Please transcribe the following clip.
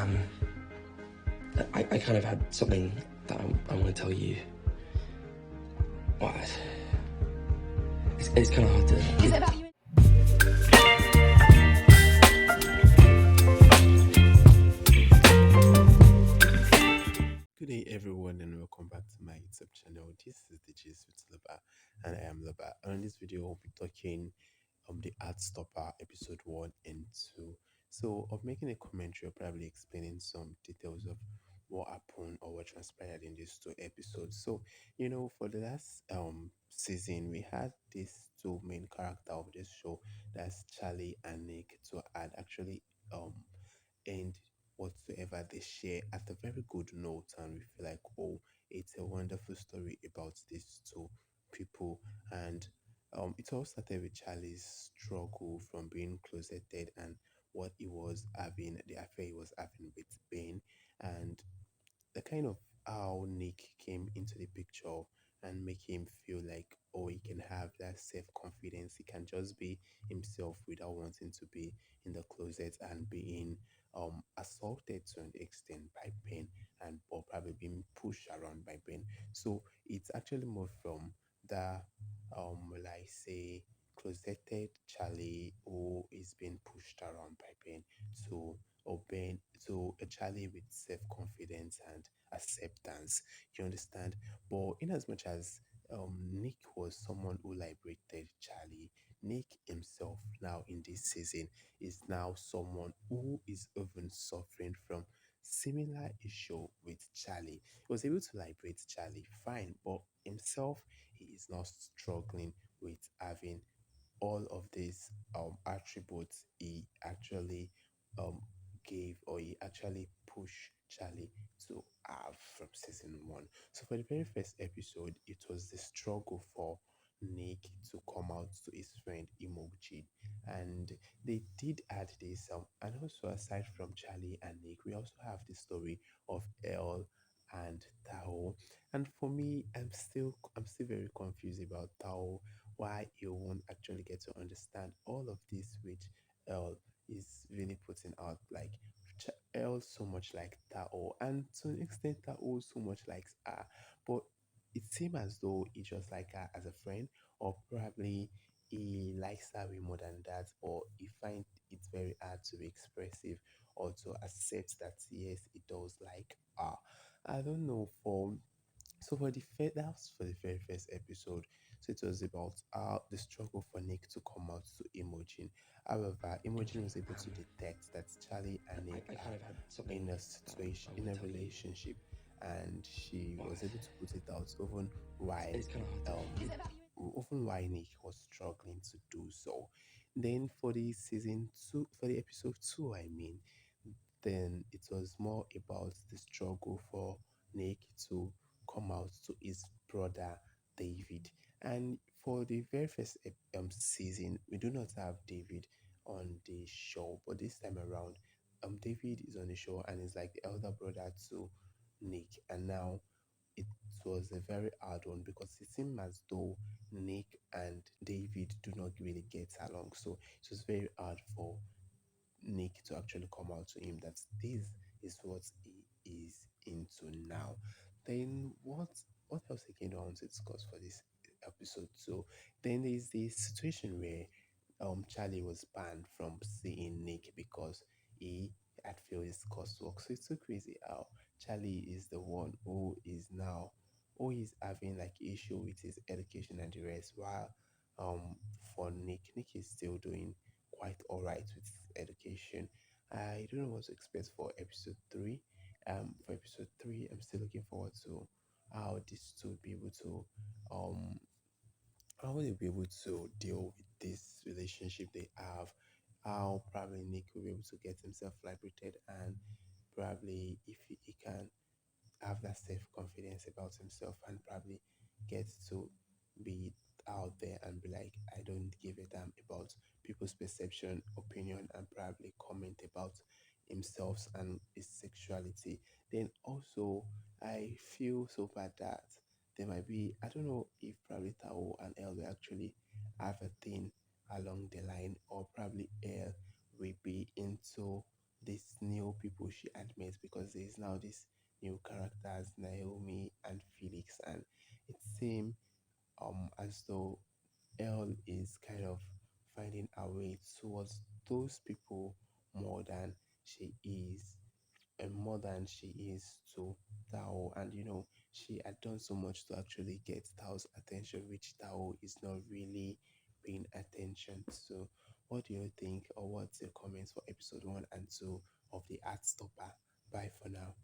I kind of had something that I want to tell you. What? It's kind of hard to... Is it about you? Good day, everyone, and welcome back to my YouTube channel. This is the Gist with Loba, and I am Loba. And in this video, we'll be talking the Heartstopper episode 1 and 2. So, of making a commentary, or probably explaining some details of what happened or what transpired in these two episodes. So, for the last season, we had these two main characters of this show, that's Charlie and Nick, to had actually end whatsoever they share at a very good note, and we feel like, oh, it's a wonderful story about these two people. And it all started with Charlie's struggle from being closeted and what he was having, the affair he was having with Ben, and the kind of how Nick came into the picture and make him feel like, oh, he can have that self-confidence, he can just be himself without wanting to be in the closet and being assaulted to an extent by Ben, and or probably being pushed around by Ben. So it's actually more from the like say closeted Charlie who is being pushed around by Ben to or Ben to a Charlie with self-confidence and acceptance. You understand? But in as much as Nick was someone who liberated Charlie, Nick himself now in this season is now someone who is even suffering from similar issue with Charlie. He was able to liberate Charlie, fine, but himself he is now struggling with having all of these attributes he actually um gave, or he actually pushed Charlie to have from season 1. So for the very first episode, it was the struggle for Nick to come out to his friend Emoji, and they did add this and also aside from Charlie and Nick, we also have the story of Elle and Tao. And for me, I'm still very confused about Tao, why you won't actually get to understand all of this which Elle is really putting out. Like Elle so much like Tao, and to an extent Tao so much likes her, but it seems as though he just like her as a friend, or probably he likes her way more than that, or he finds it very hard to be expressive or to accept that yes, he does like her. I don't know. For the that was for the very first episode. So it was about the struggle for Nick to come out to Imogen. However, Imogen was able to detect that Charlie and Nick I kind are of had something in a that situation, I in want a to tell you. relationship, and she What? was able to put it out even while It's kind of hard to... um Is it about you? often why Nick was struggling to do so. Then for the season 2, for the episode 2, I mean, then it was more about the struggle for Nick to come out to his brother David. And for the very first season, we do not have David on the show, but this time around, David is on the show and is like the elder brother to Nick. And now it was a very hard one because it seemed as though Nick and David do not really get along. So it was very hard for Nick to actually come out to him that this is what he is into now. Then what else again do I want to discuss for this episode? So then there's this situation where Charlie was banned from seeing Nick because he had failed his coursework. So it's so crazy how Charlie is the one who is having like issue with his education and the rest, while for Nick is still doing quite alright with his education. I don't know what to expect for episode 3. For episode 3, I'm still looking forward to how these two will be able to um how will they be able to deal with this relationship they have, how probably Nick will be able to get himself liberated, and probably if he can have that self-confidence about himself and probably get to be out there and be like, I don't give a damn about people's perception, opinion, and probably comment about himself and his sexuality. Then also I feel so bad that there might be, I don't know if probably Tao and Elle will actually have a thing along the line, or probably Elle will be into these new people she had met, because there is now this new characters, Naomi and Felix, and it seemed as though Elle is kind of finding her way towards those people more than she is, and more than she is to Tao. And she had done so much to actually get Tao's attention, which Tao is not really paying attention to. What do you think, or what's your comments for episode 1 and 2 of the Art Stopper? Bye for now.